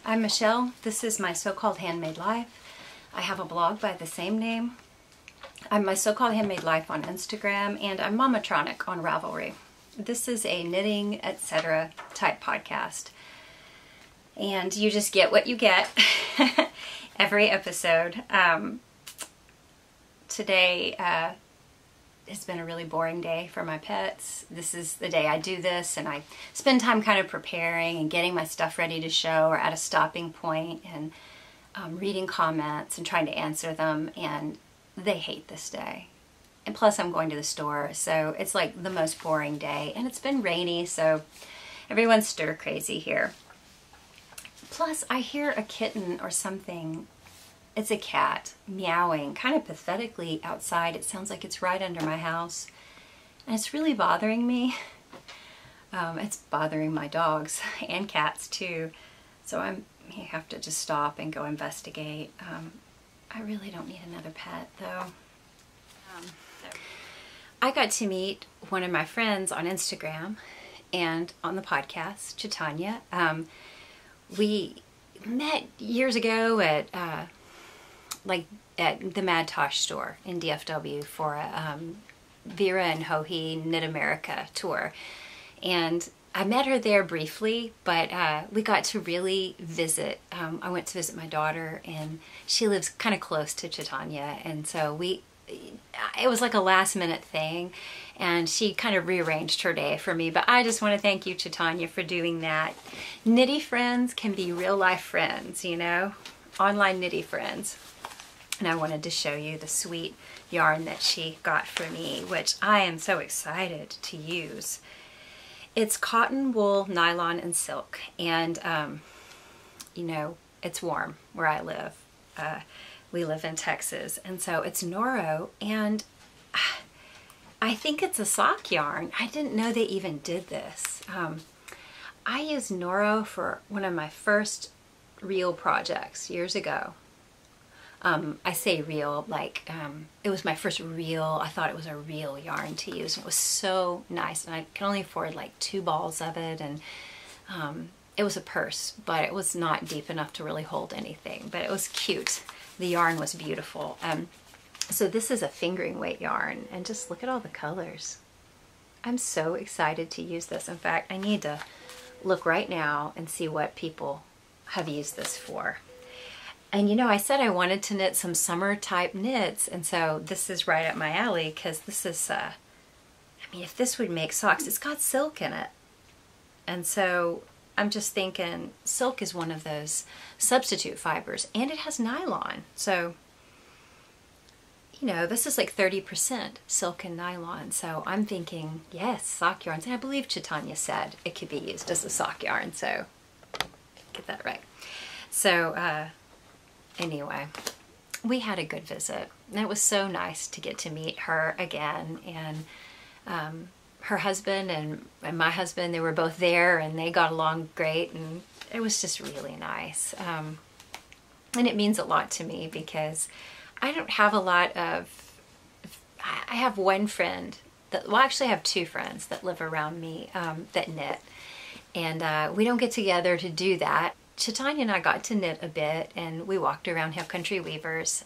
I'm Michelle. This is my so-called handmade life. I have a blog by the same name. I'm my so-called handmade life on Instagram, and I'm Mamatronic on Ravelry. This is a knitting, etc. type podcast. And you just get what you get every episode. Today has been a really boring day for my pets. This is the day I do this, and I spend time kind of preparing and getting my stuff ready to show, or at a stopping point, and reading comments and trying to answer them, and they hate this day. And plus I'm going to the store, so it's like the most boring day, and it's been rainy, so everyone's stir crazy here. Plus I hear a kitten or something. It's a cat meowing kind of pathetically outside. It sounds like it's right under my house, and it's really bothering me. It's bothering my dogs and cats too, so I have to just stop and go investigate. I really don't need another pet though. I got to meet one of my friends on Instagram and on the podcast, Chitanya. We met years ago at at the Mad Tosh store in DFW for a Vera and Hohi Knit America tour. And I met her there briefly, but we got to really visit. I went to visit my daughter, and she lives kind of close to Chitanya, and so it was like a last minute thing, and she kind of rearranged her day for me. But I just want to thank you, Chitanya, for doing that. Knitty friends can be real life friends, you know, online knitty friends. And I wanted to show you the sweet yarn that she got for me, which I am so excited to use. It's cotton, wool, nylon, and silk. And, you know, it's warm where I live. We live in Texas. And so it's Noro. And I think it's a sock yarn. I didn't know they even did this. I used Noro for one of my first reel projects years ago. I say reel, like it was my first reel. I thought it was a real yarn to use. It was so nice, and I can only afford like 2 balls of it, and it was a purse, but it was not deep enough to really hold anything, but it was cute. The yarn was beautiful. So this is a fingering weight yarn, and just look at all the colors. I'm so excited to use this. In fact, I need to look right now and see what people have used this for. And you know, I said I wanted to knit some summer type knits, and so this is right up my alley, because this is, I mean, if this would make socks, it's got silk in it. And so I'm just thinking silk is one of those substitute fibers, and it has nylon. So, you know, this is like 30% silk and nylon. So I'm thinking, yes, sock yarns. And I believe Chitanya said it could be used as a sock yarn, so get that right. So, anyway, we had a good visit, and it was so nice to get to meet her again, and her husband and my husband, they were both there, and they got along great, and it was just really nice. And it means a lot to me, because I don't have a lot of, I have one friend that, well, actually I have 2 friends that live around me that knit, and we don't get together to do that. Chitanya and I got to knit a bit, and we walked around Hill Country Weavers,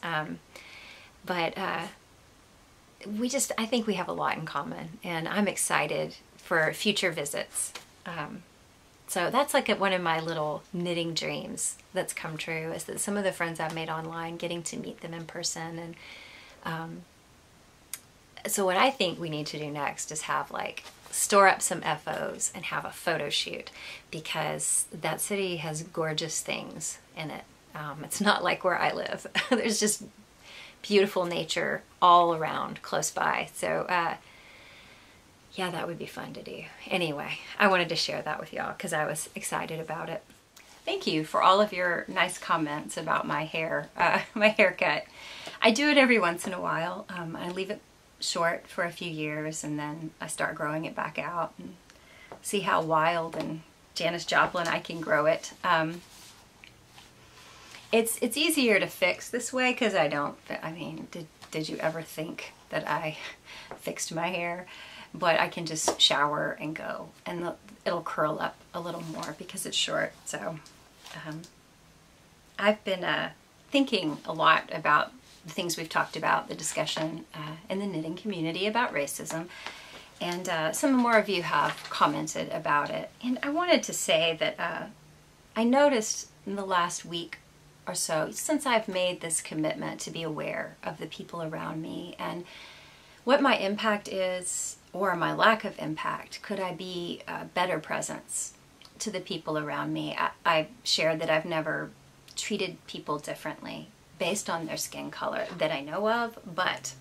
but I think we have a lot in common, and I'm excited for future visits. So that's like one of my little knitting dreams that's come true, is that some of the friends I've made online, getting to meet them in person. And so what I think we need to do next is have store up some FOs and have a photo shoot, because that city has gorgeous things in it. It's not like where I live. There's just beautiful nature all around close by. So yeah, that would be fun to do. Anyway, I wanted to share that with y'all because I was excited about it. Thank you for all of your nice comments about my hair, my haircut. I do it every once in a while. I leave it short for a few years, and then I start growing it back out and see how wild and Janis Joplin I can grow it. It's easier to fix this way, because I mean, did you ever think that I fixed my hair? But I can just shower and go, and it'll curl up a little more because it's short. So I've been thinking a lot about the things we've talked about, the discussion in the knitting community about racism, and some more of you have commented about it. And I wanted to say that I noticed in the last week or so, since I've made this commitment to be aware of the people around me and what my impact is, or my lack of impact, could I be a better presence to the people around me? I shared that I've never treated people differently based on their skin color that I know of, but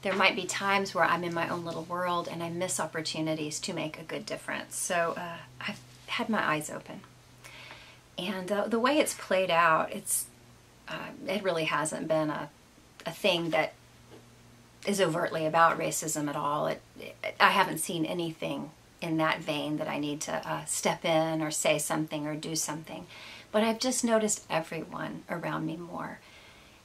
there might be times where I'm in my own little world and I miss opportunities to make a good difference. So I've had my eyes open. And the way it's played out, it really hasn't been a thing that is overtly about racism at all. I haven't seen anything in that vein that I need to step in or say something or do something. But I've just noticed everyone around me more.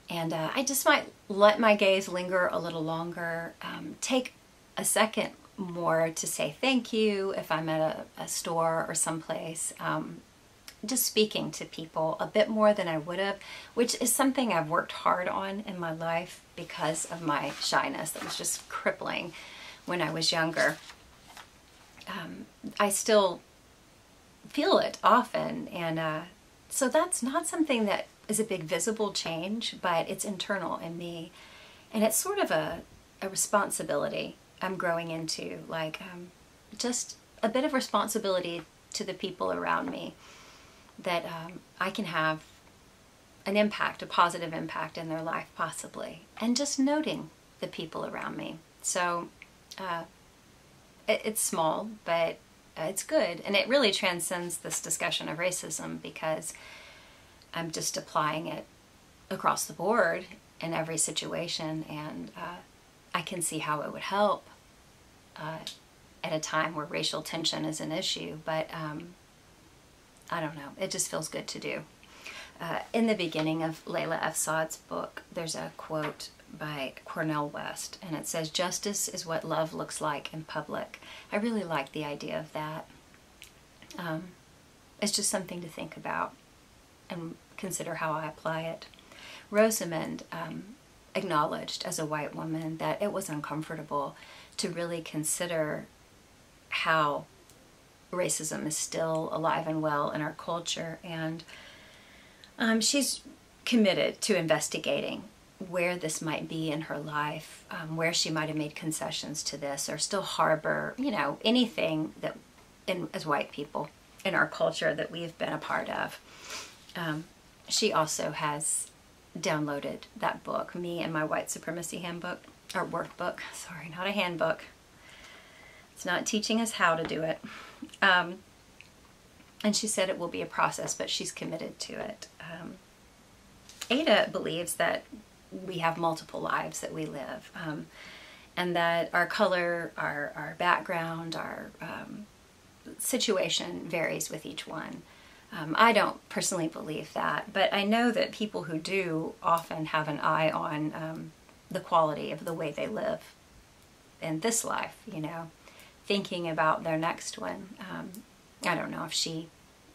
And I just might let my gaze linger a little longer, take a second more to say thank you if I'm at a store or someplace. Just speaking to people a bit more than I would have, which is something I've worked hard on in my life because of my shyness that was just crippling when I was younger. I still feel it often, and so that's not something that is a big visible change, but it's internal in me, and it's sort of a responsibility I'm growing into, like just a bit of responsibility to the people around me, that I can have an impact, a positive impact in their life possibly, and just noting the people around me. So it's small, but it's good, and it really transcends this discussion of racism because I'm just applying it across the board in every situation, and I can see how it would help at a time where racial tension is an issue, but I don't know, it just feels good to do. In the beginning of Layla F. Saad's book, there's a quote by Cornel West, and it says, "Justice is what love looks like in public." I really like the idea of that. It's just something to think about and consider how I apply it. Rosamond acknowledged as a white woman that it was uncomfortable to really consider how racism is still alive and well in our culture, and she's committed to investigating where this might be in her life, where she might have made concessions to this or still harbor, anything that as white people in our culture that we've been a part of. She also has downloaded that book, Me and My White Supremacy Handbook, or workbook, sorry, not a handbook. It's not teaching us how to do it. And she said it will be a process, but she's committed to it. Ada believes that we have multiple lives that we live, and that our color, our background, our situation varies with each one. I don't personally believe that, but I know that people who do often have an eye on the quality of the way they live in this life, thinking about their next one. I don't know if she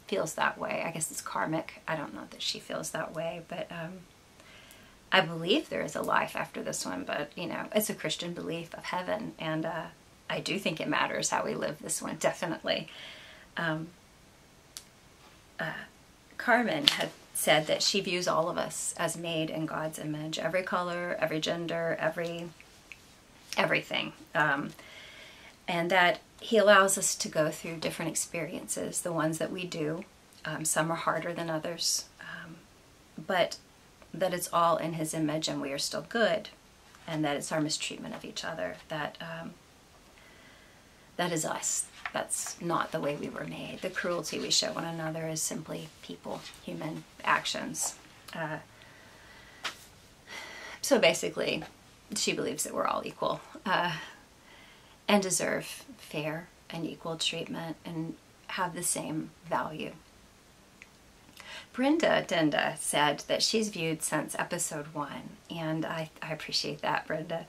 feels that way. I guess it's karmic. I don't know that she feels that way, but I believe there is a life after this one, but it's a Christian belief of heaven, and I do think it matters how we live this one, definitely. Carmen had said that she views all of us as made in God's image, every color, every gender, everything. And that he allows us to go through different experiences, the ones that we do. Some are harder than others, but that it's all in his image and we are still good, and that it's our mistreatment of each other that is us. That's not the way we were made. The cruelty we show one another is simply people, human actions. So basically, she believes that we're all equal and deserve fair and equal treatment and have the same value. Brenda Denda said that she's viewed since episode 1, and I appreciate that, Brenda,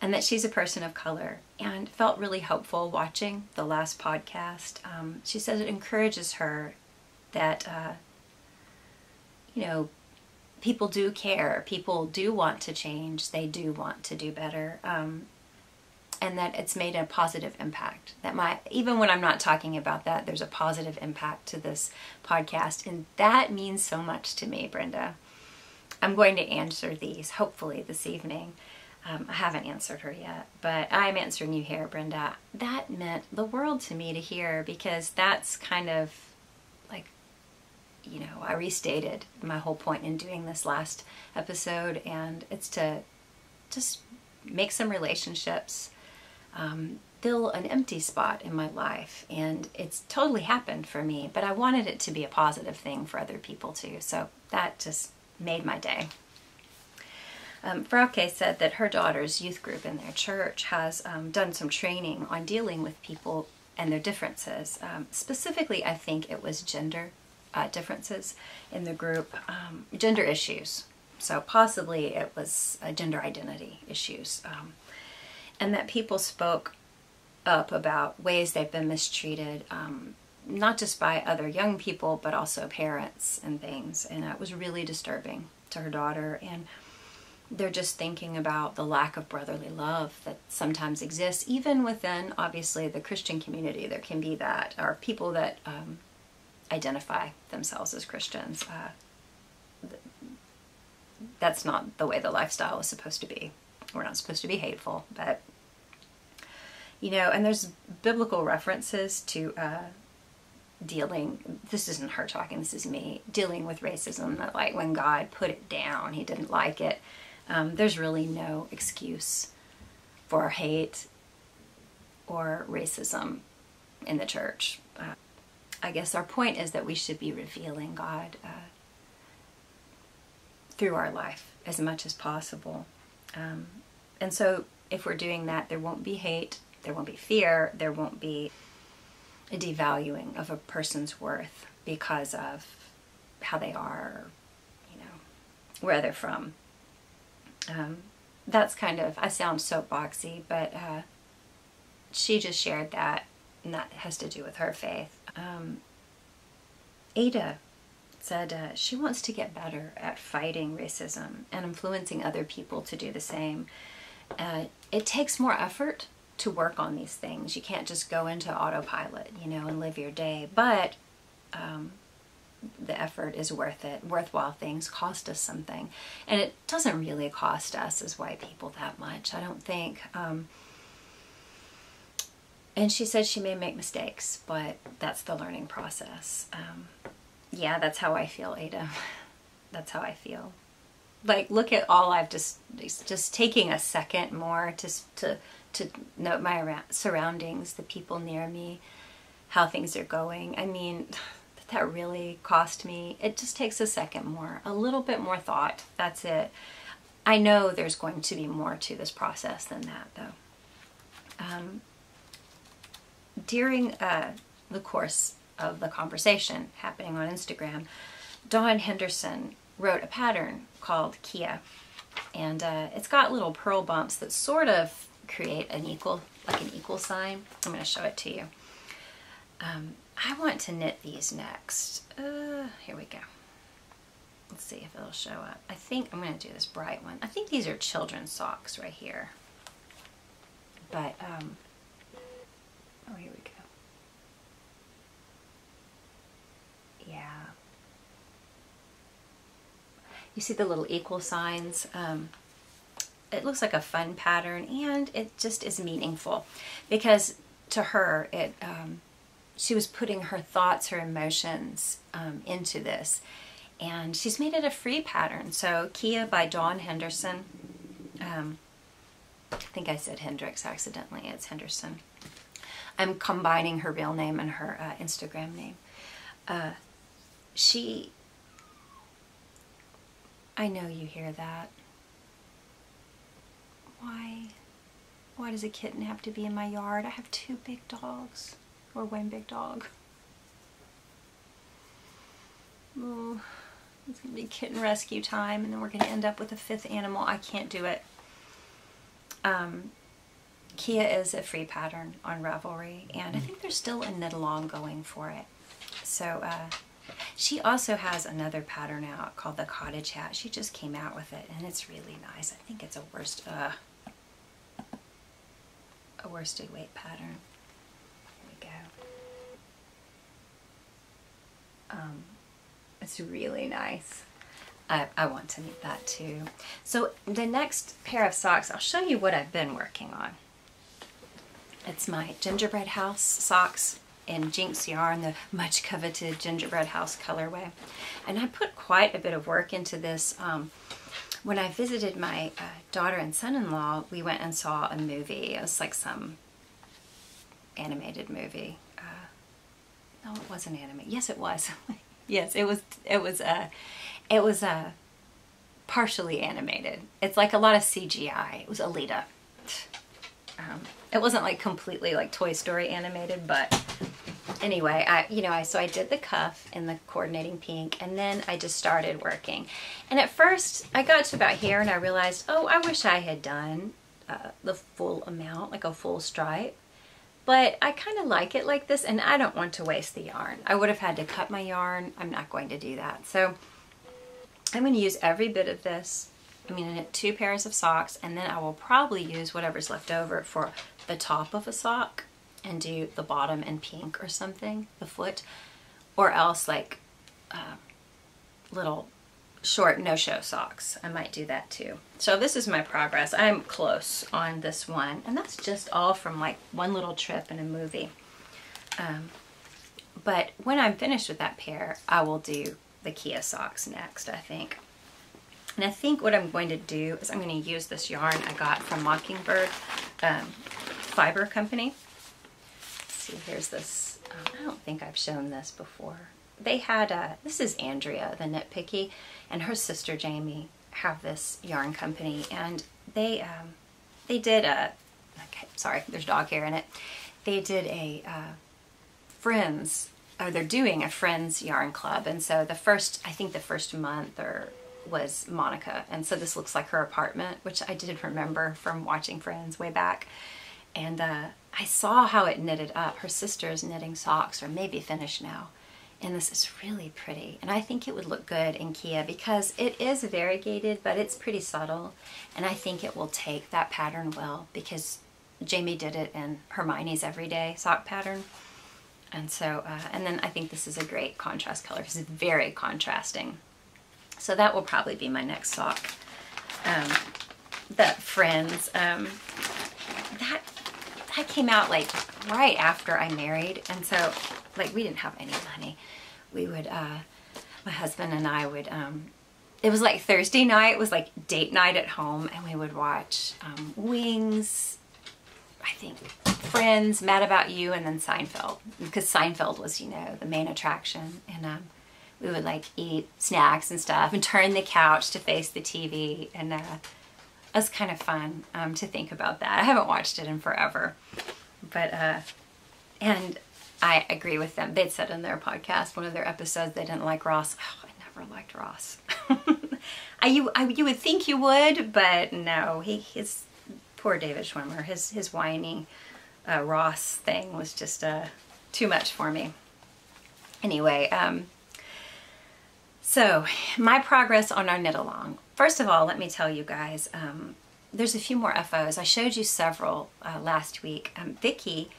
and that she's a person of color, and felt really hopeful watching the last podcast. She says it encourages her that you know, people do care, people do want to change, they do want to do better, and that it's made a positive impact. That even when I'm not talking about that, there's a positive impact to this podcast, and that means so much to me, Brenda. I'm going to answer these, hopefully, this evening. I haven't answered her yet, but I'm answering you here, Brenda. That meant the world to me to hear, because that's kind of like, you know, I restated my whole point in doing this last episode, and it's to just make some relationships, fill an empty spot in my life, and it's totally happened for me, but I wanted it to be a positive thing for other people too, so that just made my day. Frauke said that her daughter's youth group in their church has done some training on dealing with people and their differences. Specifically, I think it was gender differences in the group, gender issues. So possibly it was gender identity issues. And that people spoke up about ways they've been mistreated, not just by other young people, but also parents and things. And it was really disturbing to her daughter. And they're just thinking about the lack of brotherly love that sometimes exists, even within, obviously, the Christian community. There can be that, or people that identify themselves as Christians. That's not the way the lifestyle is supposed to be. We're not supposed to be hateful, but, you know, and there's biblical references to dealing, this isn't her talking, this is me, dealing with racism, that like when God put it down, he didn't like it. There's really no excuse for hate or racism in the church. I guess our point is that we should be revealing God through our life as much as possible. And so if we're doing that, there won't be hate, there won't be fear, there won't be a devaluing of a person's worth because of how they are, you know, where they're from. That's kind of, I sound soapboxy, but she just shared that, and that has to do with her faith. Ada said she wants to get better at fighting racism and influencing other people to do the same. It takes more effort to work on these things. You can't just go into autopilot, you know, and live your day, but the effort is worth it. Worthwhile things cost us something. And it doesn't really cost us as white people that much, I don't think. And she said she may make mistakes, but that's the learning process. Yeah, that's how I feel, Ada. That's how I feel. Like, look at all I've just taking a second more to note my surroundings, the people near me, how things are going. I mean, that really cost me. It just takes a second more, a little bit more thought. That's it. I know there's going to be more to this process than that, though. During the course of the conversation happening on Instagram, Dawn Henderson wrote a pattern called Kia, and it's got little pearl bumps that sort of create an equal sign. I'm going to show it to you. I want to knit these next. Here we go. Let's see if it'll show up. I think I'm going to do this bright one. I think these are children's socks right here. But, oh, here we go. Yeah. You see the little equal signs? It looks like a fun pattern, and it just is meaningful because to her, she was putting her thoughts, her emotions into this, and she's made it a free pattern. So Kia by Dawn Henderson. I think I said Hendricks accidentally. It's Henderson. I'm combining her real name and her Instagram name. I know you hear that. Why does a kitten have to be in my yard? I have 2 big dogs, or 1 big dog. Oh, it's gonna be kitten rescue time, and then we're gonna end up with a 5th animal. I can't do it. Kia is a free pattern on Ravelry, and I think there's still a knit along going for it. So She also has another pattern out called the Cottage Hat. She just came out with it, and it's really nice. I think it's a worsted weight pattern. Here we go. It's really nice. I want to make that too. So the next pair of socks, I'll show you what I've been working on. It's my gingerbread house socks in Gynx Yarn, the much coveted gingerbread house colorway. And I put quite a bit of work into this. When I visited my daughter and son-in-law, we went and saw a movie. It was like some animated movie. No, it wasn't animated. Yes, it was. Yes, it was partially animated. It's like a lot of CGI. It was Alita. It wasn't like completely like Toy Story animated, but anyway, so I did the cuff in the coordinating pink, and then I just started working. And at first I got to about here and I realized, oh, I wish I had done the full amount, like a full stripe. But I kind of like it like this, and I don't want to waste the yarn. I would have had to cut my yarn. I'm not going to do that. So I'm going to use every bit of this. I'm going to knit 2 pairs of socks, and then I will probably use whatever's left over for the top of a sock and do the bottom in pink or something, the foot, or else like little short no-show socks. I might do that too. So this is my progress. I'm close on this one, and that's just all from like one little trip in a movie. But when I'm finished with that pair, I will do the Kia socks next, I think. And I think what I'm going to do is I'm going to use this yarn I got from Mockingbird Fiber Company. Let's see, here's this. I don't think I've shown this before. They had, this is Andrea, the Nitpicky, and her sister Jamie have this yarn company, and they did a, okay, sorry, there's dog hair in it. They did a Friends, or they're doing a Friends yarn club, and so I think the first month was Monica, and so this looks like her apartment, which I did remember from watching Friends way back. And I saw how it knitted up. Her sister's knitting socks, or maybe finished now. And this is really pretty. And I think it would look good in Kia because it is variegated, but it's pretty subtle. And I think it will take that pattern well because Jamie did it in Hermione's Everyday sock pattern. And so, and then I think this is a great contrast color because it's very contrasting. So that will probably be my next sock. The Friends, that came out like right after I married, and so like we didn't have any money. We would, my husband and I would, it was like Thursday night was like date night at home, and we would watch Wings, I think Friends, Mad About You, and then Seinfeld, because Seinfeld was, you know, the main attraction. And we would like eat snacks and stuff and turn the couch to face the TV, and it was kind of fun to think about that. I haven't watched it in forever, but and I agree with them. They'd said in their podcast, one of their episodes, they didn't like Ross. Oh, I never liked Ross. You would think you would, but no. His poor David Schwimmer, his whiny Ross thing was just too much for me. Anyway, so my progress on our knit along. First of all, let me tell you guys, there's a few more FOs. I showed you several last week. Vicki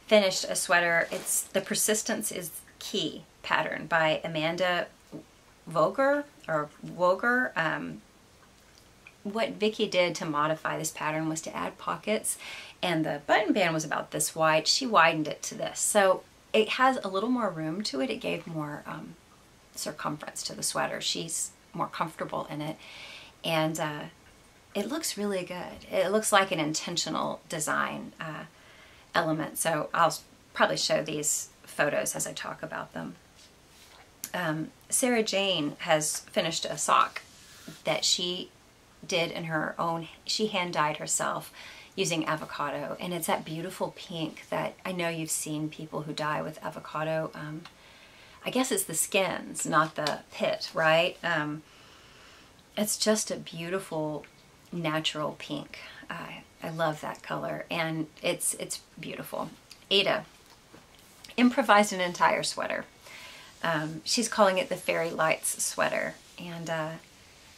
finished a sweater. It's the Persistence is Key pattern by Amanda Voger. What Vicki did to modify this pattern was to add pockets, and the button band was about this wide. She widened it to this, so it has a little more room to it. It gave more circumference to the sweater. She's more comfortable in it, and it looks really good. It looks like an intentional design element, so I'll probably show these photos as I talk about them. Sarah Jane has finished a sock that she did in her own, she hand dyed herself using avocado, and it's that beautiful pink that I know you've seen people who dye with avocado. I guess it's the skins, not the pit, right? It's just a beautiful natural pink. I love that color, and it's beautiful. Ada improvised an entire sweater. She's calling it the Fairy Lights sweater, and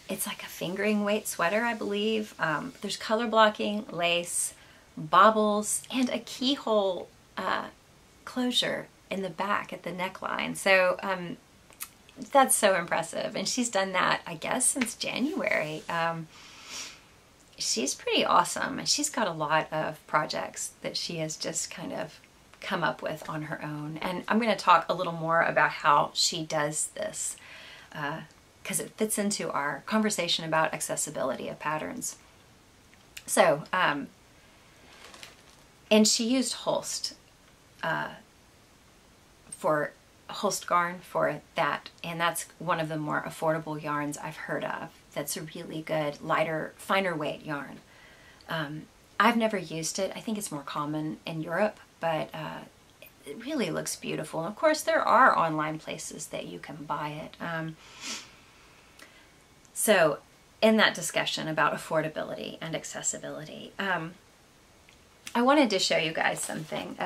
it's like a fingering weight sweater, I believe. There's color blocking, lace, bobbles, and a keyhole closure in the back at the neckline. So that's so impressive, and she's done that, I guess, since January. She's pretty awesome, and she's got a lot of projects that she has just kind of come up with on her own. And I'm going to talk a little more about how she does this because it fits into our conversation about accessibility of patterns. So, and she used Holst for Holst garn for that, and that's one of the more affordable yarns I've heard of. That's a really good, lighter, finer weight yarn. I've never used it. I think it's more common in Europe, but it really looks beautiful. And of course, there are online places that you can buy it. So in that discussion about affordability and accessibility, I wanted to show you guys something.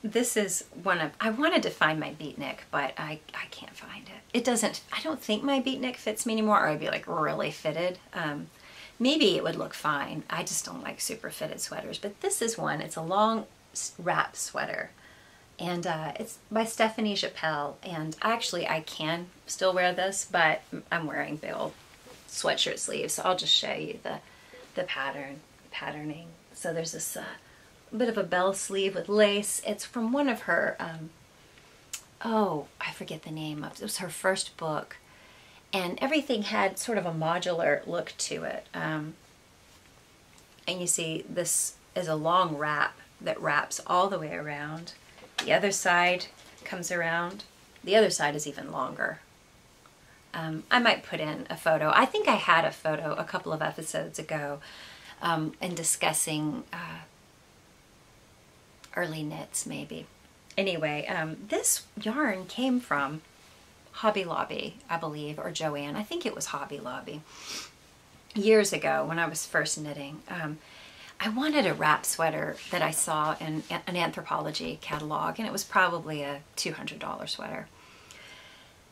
This is one of, I wanted to find my beatnik, but I can't find it. It doesn't, I don't think my beatnik fits me anymore, or I'd be like really fitted. Maybe it would look fine. I just don't like super fitted sweaters, but this is one. It's a long wrap sweater, and it's by Stefanie Japel, and actually I can still wear this, but I'm wearing big old sweatshirt sleeves, so I'll just show you the patterning. So there's this bit of a bell sleeve with lace. It's from one of her, oh, I forget the name of it. It was her first book, and everything had sort of a modular look to it. And you see this is a long wrap that wraps all the way around. The other side comes around. The other side is even longer. I might put in a photo. I think I had a photo a couple of episodes ago in discussing early knits, maybe. Anyway, this yarn came from Hobby Lobby, I believe, or Joann. I think it was Hobby Lobby. Years ago, when I was first knitting, I wanted a wrap sweater that I saw in an Anthropology catalog, and it was probably a $200 sweater.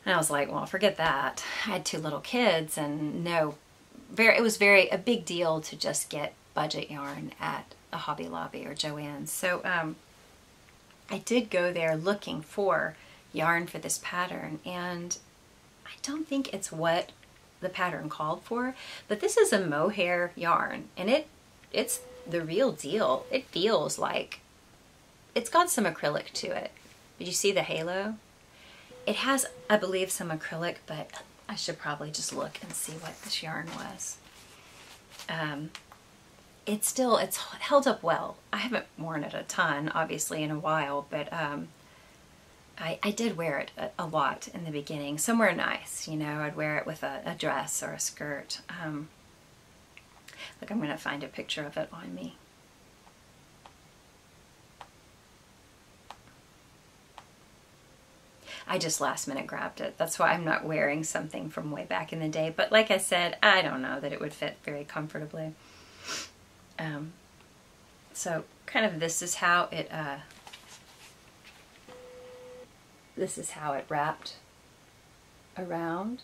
And I was like, well, forget that. I had 2 little kids, and no, it was a big deal to just get budget yarn at a Hobby Lobby or Joann's. So I did go there looking for yarn for this pattern, and I don't think it's what the pattern called for, but this is a mohair yarn, and it's the real deal. It feels like it's got some acrylic to it. Did you see the halo? It has, I believe, some acrylic, but I should probably just look and see what this yarn was. It's held up well. I haven't worn it a ton, obviously, in a while, but I did wear it a lot in the beginning. Somewhere nice, you know. I'd wear it with a dress or a skirt. Look, I'm going to find a picture of it on me. I just last minute grabbed it. That's why I'm not wearing something from way back in the day. But like I said, I don't know that it would fit very comfortably. So kind of this is how it wrapped around.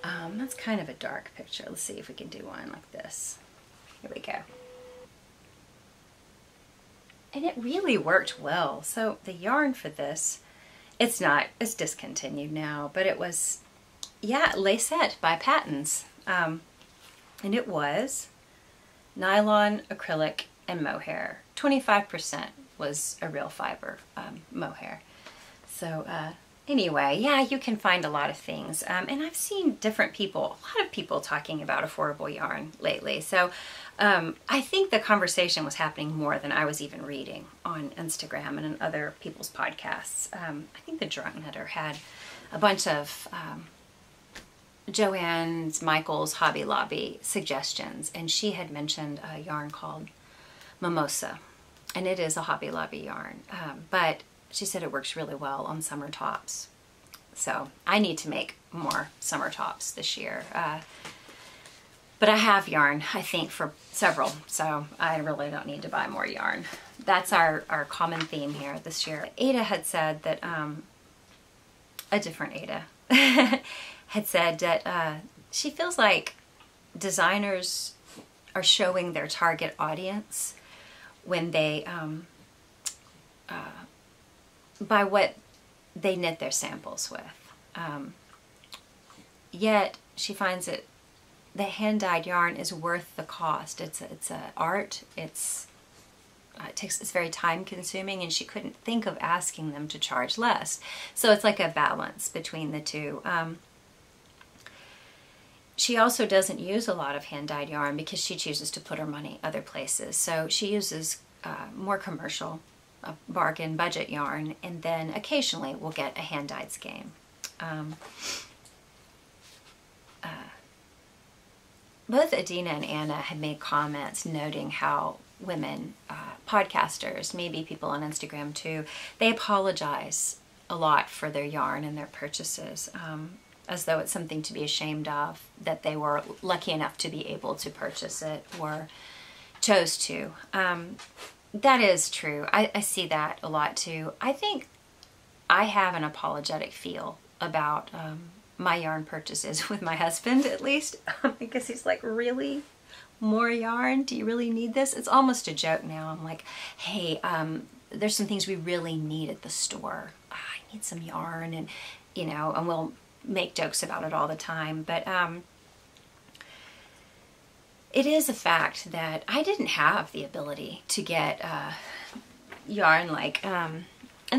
That's kind of a dark picture. Let's see if we can do one like this. Here we go. And it really worked well. So the yarn for this, it's discontinued now, but it was, yeah, Lacette by Patons. And it was nylon, acrylic, and mohair. 25% was a real fiber mohair. So anyway, yeah, you can find a lot of things. And I've seen different people, a lot of people talking about affordable yarn lately. So I think the conversation was happening more than I was even reading on Instagram and in other people's podcasts. I think the Drunk Knitter had a bunch of Joann's, Michael's, Hobby Lobby suggestions, and she had mentioned a yarn called Mimosa, and it is a Hobby Lobby yarn, but she said it works really well on summer tops. So I need to make more summer tops this year. But I have yarn, I think, for several, so I really don't need to buy more yarn. That's our common theme here this year. Ada had said that a different Ada, had said that she feels like designers are showing their target audience when they, by what they knit their samples with. Yet she finds that the hand-dyed yarn is worth the cost. It's a art. It's very time-consuming, and she couldn't think of asking them to charge less. So it's like a balance between the two. She also doesn't use a lot of hand-dyed yarn because she chooses to put her money other places. So she uses more commercial, bargain budget yarn, and then occasionally we'll get a hand-dyed skein. Both Adina and Anna had made comments noting how women, podcasters, maybe people on Instagram too, they apologize a lot for their yarn and their purchases, as though it's something to be ashamed of, that they were lucky enough to be able to purchase it or chose to. That is true. I see that a lot too. I think I have an apologetic feel about my yarn purchases with my husband, at least, because he's like, really? More yarn? Do you really need this? It's almost a joke now. I'm like, hey, there's some things we really need at the store. I need some yarn, and you know, and we'll make jokes about it all the time. But it is a fact that I didn't have the ability to get yarn like, and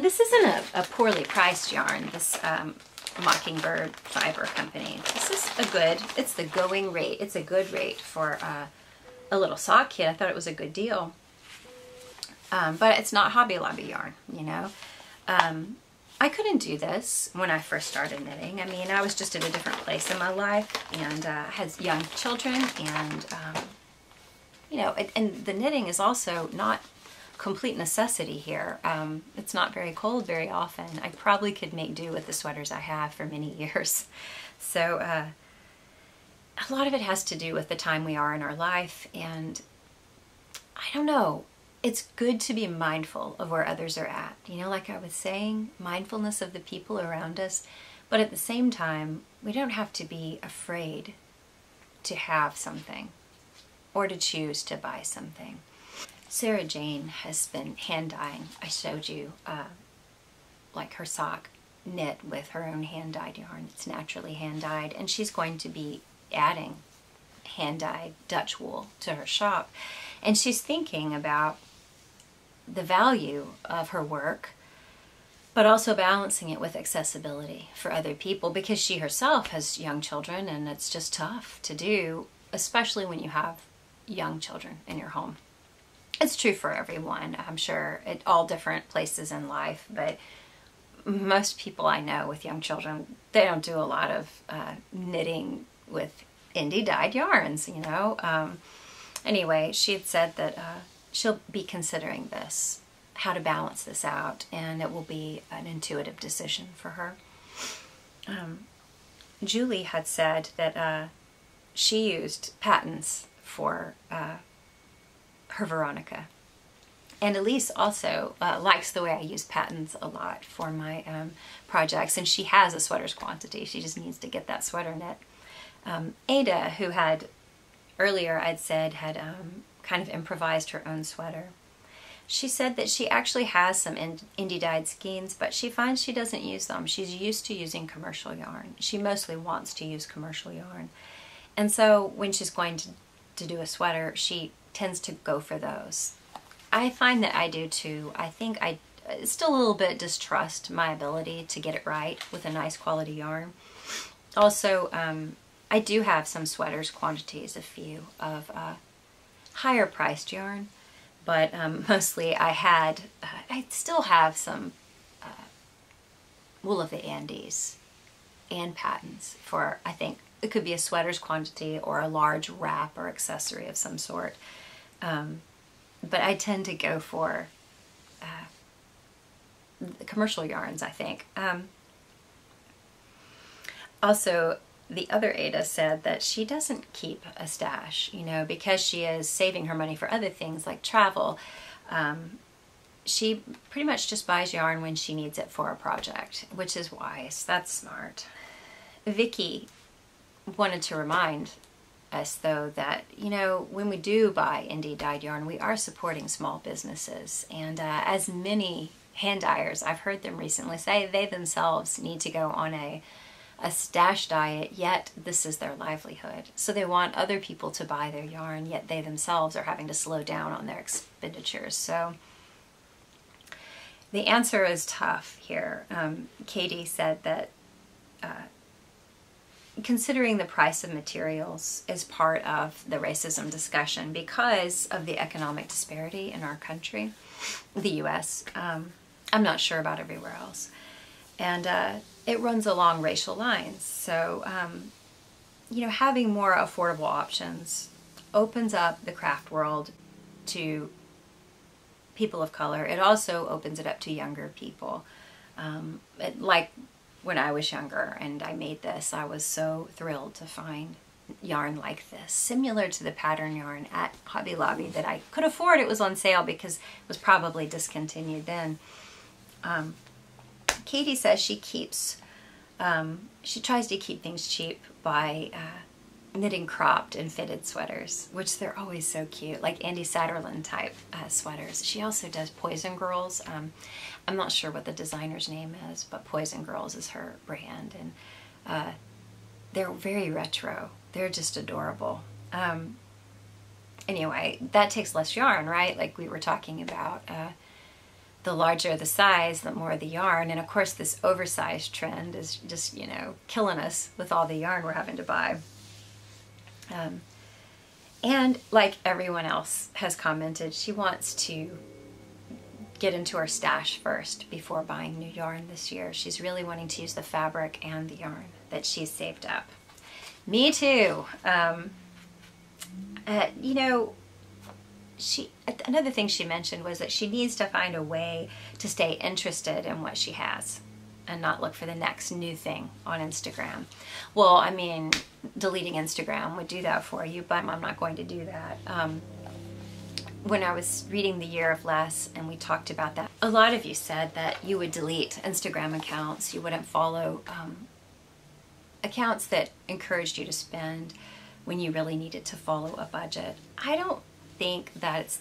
this isn't a poorly priced yarn, this Mockingbird Fiber Company. This is it's the going rate. It's a good rate for a little sock kit. I thought it was a good deal. But it's not Hobby Lobby yarn, you know. I couldn't do this when I first started knitting. I mean, I was just at a different place in my life, and had young children, and you know, and the knitting is also not complete necessity here. It's not very cold very often. I probably could make do with the sweaters I have for many years. So a lot of it has to do with the time we are in our life, and I don't know. It's good to be mindful of where others are at. You know, like I was saying, mindfulness of the people around us, but at the same time, we don't have to be afraid to have something or to choose to buy something. Sarah Jane has been hand dyeing. I showed you like her sock knit with her own hand dyed yarn. It's naturally hand dyed, and she's going to be adding hand dyed Dutch wool to her shop. And she's thinking about the value of her work, but also balancing it with accessibility for other people, because she herself has young children, and it's just tough to do, especially when you have young children in your home. It's true for everyone, I'm sure, at all different places in life, but most people I know with young children, they don't do a lot of knitting with indie dyed yarns, you know. Anyway, she had said that she'll be considering this, how to balance this out, and it will be an intuitive decision for her. Julie had said that she used patterns for her Veronica. And Elise also likes the way I use patterns a lot for my projects, and she has a sweater's quantity. She just needs to get that sweater knit. Ada, who had earlier I'd said had kind of improvised her own sweater, she said that she actually has some indie dyed skeins, but she finds she doesn't use them. She's used to using commercial yarn. She mostly wants to use commercial yarn. And so when she's going to do a sweater, she tends to go for those. I find that I do too. I think I still a little bit distrust my ability to get it right with a nice quality yarn. Also, I do have some sweaters quantities, a few, of higher priced yarn, but mostly I still have some wool of the Andes and patterns for, I think, it could be a sweater's quantity or a large wrap or accessory of some sort. But I tend to go for the commercial yarns, I think. Also, the other Ada said that she doesn't keep a stash, you know, because she is saving her money for other things like travel. she pretty much just buys yarn when she needs it for a project, which is wise. That's smart. Vicky wanted to remind us, though, that, you know, when we do buy indie dyed yarn, we are supporting small businesses. And as many hand dyers, I've heard them recently say, they themselves need to go on a stash diet, yet this is their livelihood. So they want other people to buy their yarn, yet they themselves are having to slow down on their expenditures. So the answer is tough here. Katie said that considering the price of materials is part of the racism discussion because of the economic disparity in our country, the U.S. I'm not sure about everywhere else. And it runs along racial lines. So, you know, having more affordable options opens up the craft world to people of color. It also opens it up to younger people. Like when I was younger and I made this, I was so thrilled to find yarn like this, similar to the pattern yarn at Hobby Lobby that I could afford. It was on sale because it was probably discontinued then. Katie says she keeps, she tries to keep things cheap by knitting cropped and fitted sweaters, which they're always so cute, like Andy Satterlund type sweaters. She also does Poison Girls. I'm not sure what the designer's name is, but Poison Girls is her brand, and they're very retro. They're just adorable. Anyway, that takes less yarn, right? Like we were talking about. The larger the size, the more the yarn. And of course this oversized trend is just, you know, killing us with all the yarn we're having to buy. And like everyone else has commented, she wants to get into her stash first before buying new yarn this year. She's really wanting to use the fabric and the yarn that she's saved up. Me too. You know, another thing she mentioned was that she needs to find a way to stay interested in what she has and not look for the next new thing on Instagram. Well, I mean, deleting Instagram would do that for you, but I'm not going to do that. When I was reading The Year of Less and we talked about that, a lot of you said that you would delete Instagram accounts. You wouldn't follow accounts that encouraged you to spend when you really needed to follow a budget. I don't think that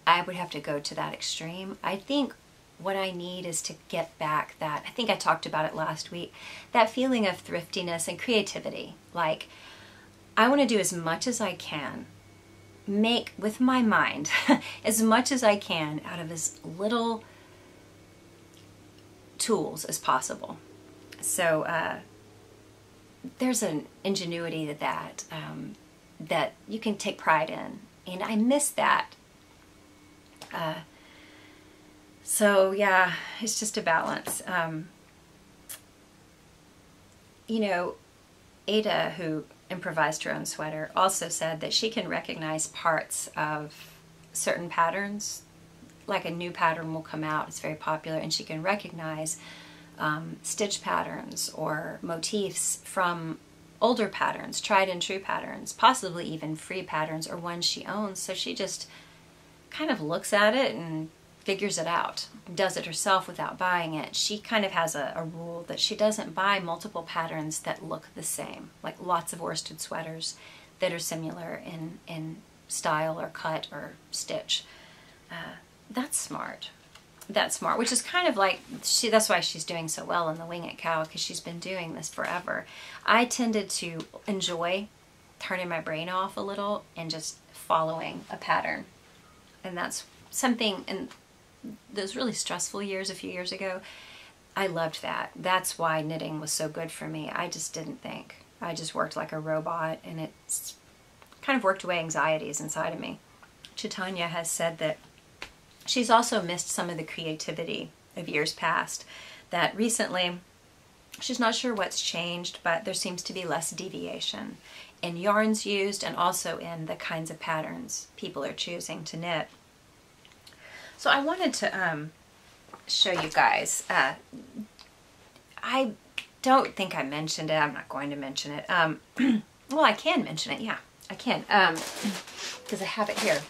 I would have to go to that extreme. I think what I need is to get back that, I think I talked about it last week, that feeling of thriftiness and creativity. Like, I want to do as much as I can, make with my mind as much as I can out of as little tools as possible. So there's an ingenuity to that that you can take pride in. And I miss that. So yeah, it's just a balance. You know, Ada, who improvised her own sweater, also said that she can recognize parts of certain patterns. Like a new pattern will come out, it's very popular, and she can recognize stitch patterns or motifs from older patterns, tried and true patterns, possibly even free patterns or ones she owns. So she just kind of looks at it and figures it out, does it herself without buying it. She kind of has a rule that she doesn't buy multiple patterns that look the same, like lots of worsted sweaters that are similar in style or cut or stitch. That's smart. That's smart, which is kind of like, that's why she's doing so well in the Wing It Cow, because she's been doing this forever. I tended to enjoy turning my brain off a little and just following a pattern. And that's something in those really stressful years a few years ago, I loved that. That's why knitting was so good for me. I just didn't think. I just worked like a robot, and it kind of worked away anxieties inside of me. Chaitanya has said that she's also missed some of the creativity of years past, that recently she's not sure what's changed, but there seems to be less deviation in yarns used and also in the kinds of patterns people are choosing to knit. So I wanted to show you guys. I don't think I mentioned it. I'm not going to mention it. Well, I can mention it. Yeah, I can, because I have it here.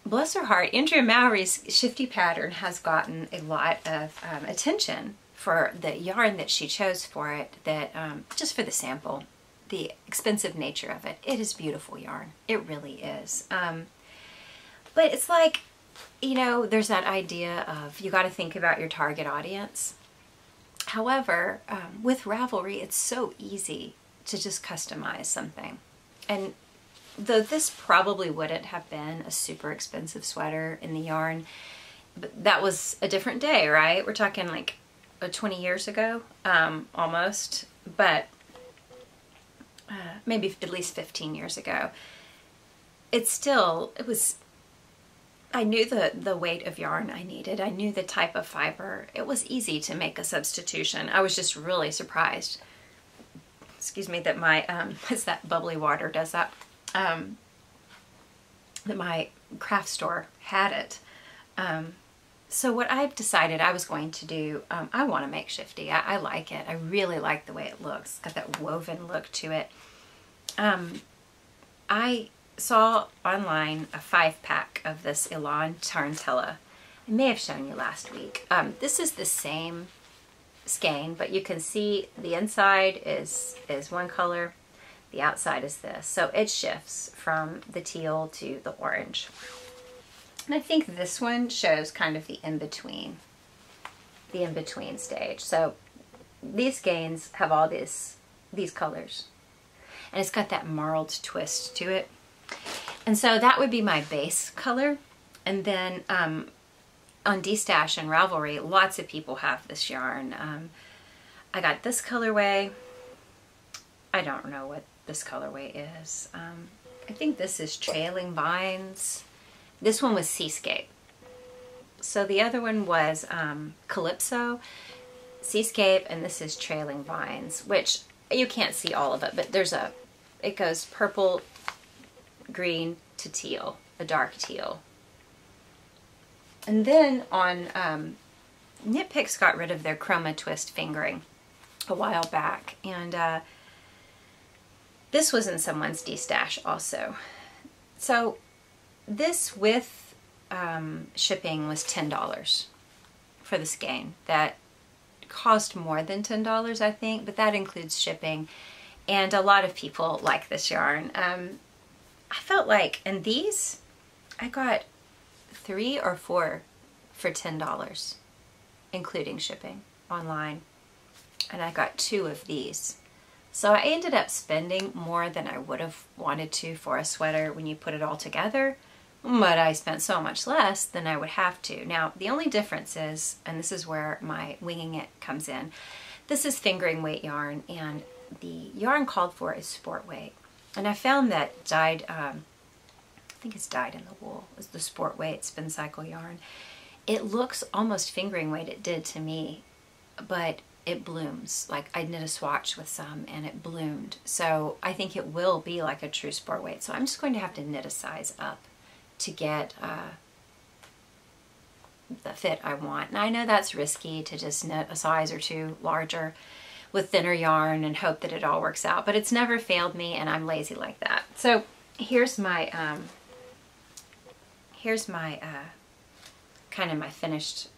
bless her heart, Andrea Mowry's Shifty pattern has gotten a lot of attention for the yarn that she chose for it, that just for the sample, the expensive nature of it. It is beautiful yarn. It really is. But it's like, you know, there's that idea of you got to think about your target audience. However, with Ravelry, it's so easy to just customize something. And though this probably wouldn't have been a super expensive sweater in the yarn, but that was a different day, right? We're talking like 20 years ago, almost, but maybe at least 15 years ago. I knew the weight of yarn I needed. I knew the type of fiber. It was easy to make a substitution. I was just really surprised, excuse me, that my, it's that bubbly water does that, that my craft store had it. So what I've decided I was going to do, I want to make Shifty. I like it. I really like the way it looks. It's got that woven look to it. I saw online a 5-pack of this Elann Tarantella. I may have shown you last week. This is the same skein, but you can see the inside is one color, the outside is this. So it shifts from the teal to the orange. And I think this one shows kind of the in-between stage. So these skeins have all these colors. And it's got that marled twist to it. And so that would be my base color. And then on D-Stash and Ravelry, lots of people have this yarn. I got this colorway. I don't know what this colorway is. I think this is Trailing Vines. This one was Seascape. So the other one was Calypso, Seascape, and this is Trailing Vines, which you can't see all of it, but it goes purple, green to teal, a dark teal. And then on Knit Picks got rid of their Chroma twist fingering a while back, and this was in someone's D-Stash also. So this with shipping was $10 for the skein. That cost more than $10, I think, but that includes shipping. And a lot of people like this yarn. I felt like, and these, I got 3 or 4 for $10, including shipping online. And I got 2 of these. So I ended up spending more than I would have wanted to for a sweater when you put it all together. But I spent so much less than I would have to. Now, the only difference is, and this is where my winging it comes in, this is fingering weight yarn, and the yarn called for is sport weight. And I found that dyed, I think it's dyed in the wool, is the sport weight spin cycle yarn. It looks almost fingering weight, it did to me, but it blooms. Like I knit a swatch with some and it bloomed. So I think it will be like a true sport weight. So I'm just going to have to knit a size up to get the fit I want. And I know that's risky to just knit a size or 2 larger with thinner yarn and hope that it all works out, but it's never failed me, and I'm lazy like that. So here's my kind of my finished,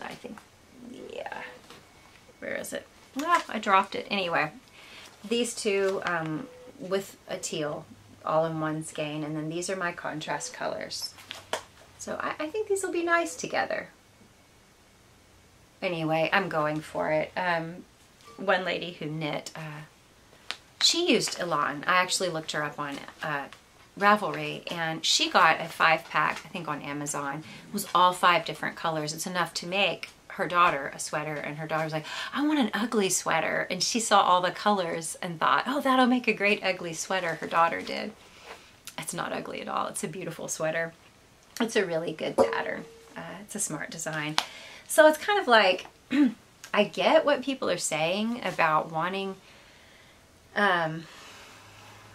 I think, yeah, where is it? Ah, I dropped it. Anyway, these two with a teal all in one skein, and then these are my contrast colors. So I think these will be nice together. Anyway, I'm going for it. One lady who knit, she used Elann. I actually looked her up on Ravelry, and she got a 5-pack, I think on Amazon. It was all 5 different colors. It's enough to make her daughter a sweater, and her daughter's like, I want an ugly sweater. And she saw all the colors and thought, oh, that'll make a great ugly sweater. Her daughter did. It's not ugly at all. It's a beautiful sweater. It's a really good pattern. It's a smart design. So it's kind of like, I get what people are saying about wanting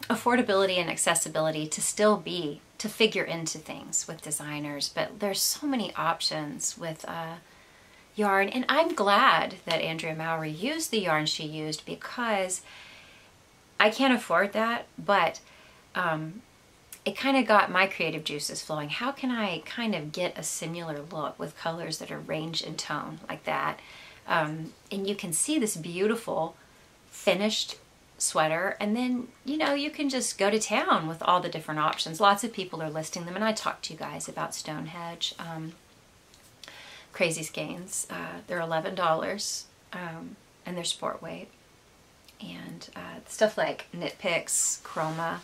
affordability and accessibility to still be, to figure into things with designers, but there's so many options with yarn, and I'm glad that Andrea Mowry used the yarn she used, because I can't afford that, but it kind of got my creative juices flowing. How can I kind of get a similar look with colors that are range in tone like that? And you can see this beautiful finished sweater, and then, you know, you can just go to town with all the different options. Lots of people are listing them, and I talked to you guys about Stonehenge. Crazy Skeins. They're $11, and they're sport weight. And stuff like Knit Picks, Chroma,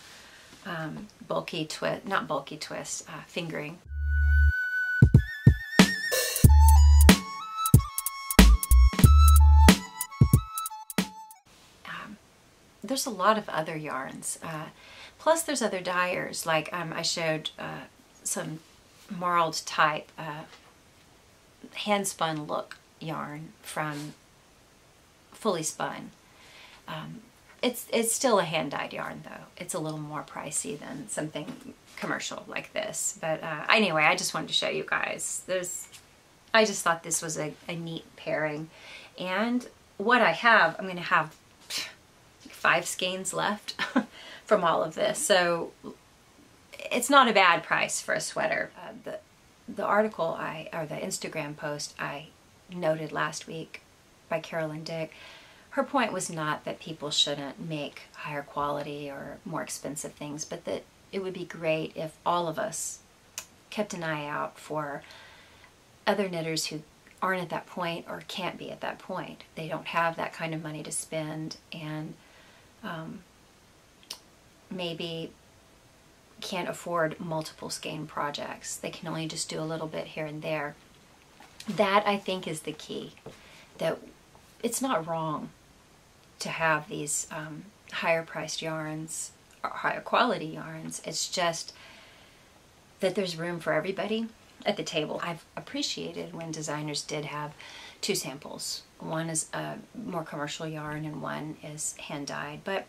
bulky twist, not bulky twist, fingering. There's a lot of other yarns. Plus there's other dyers, like I showed some marled type hand spun look yarn from Fully Spun. It's still a hand dyed yarn though. It's a little more pricey than something commercial like this. But anyway, I just wanted to show you guys. I just thought this was a neat pairing. And what I have, I'm going to have 5 skeins left from all of this. So it's not a bad price for a sweater. The article or the Instagram post I noted last week by Carolyn Dick, her point was not that people shouldn't make higher quality or more expensive things, but that it would be great if all of us kept an eye out for other knitters who aren't at that point or can't be at that point. They don't have that kind of money to spend, and maybe can't afford multiple skein projects. They can only just do a little bit here and there. That, I think, is the key. That it's not wrong to have these higher priced yarns or higher quality yarns. It's just that there's room for everybody at the table. I've appreciated when designers did have 2 samples. One is a more commercial yarn and one is hand dyed. But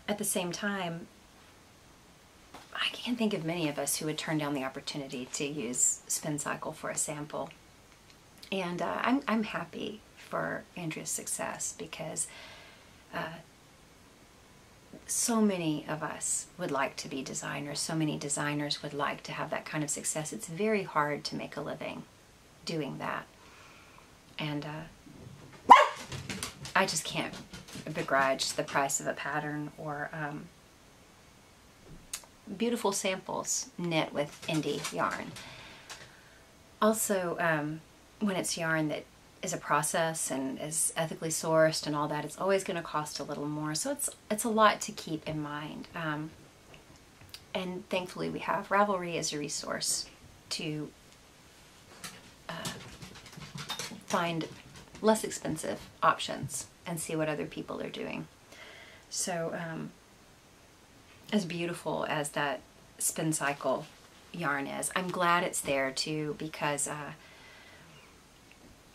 at the same time, I can't think of many of us who would turn down the opportunity to use Spin Cycle for a sample. And I'm happy for Andrea's success, because so many of us would like to be designers. So many designers would like to have that kind of success. It's very hard to make a living doing that. And I just can't begrudge the price of a pattern or beautiful samples knit with indie yarn. Also, when it's yarn that is a process and is ethically sourced and all that, it's always going to cost a little more. So it's a lot to keep in mind. And thankfully we have Ravelry as a resource to find less expensive options and see what other people are doing. So as beautiful as that Spin Cycle yarn is, I'm glad it's there too, because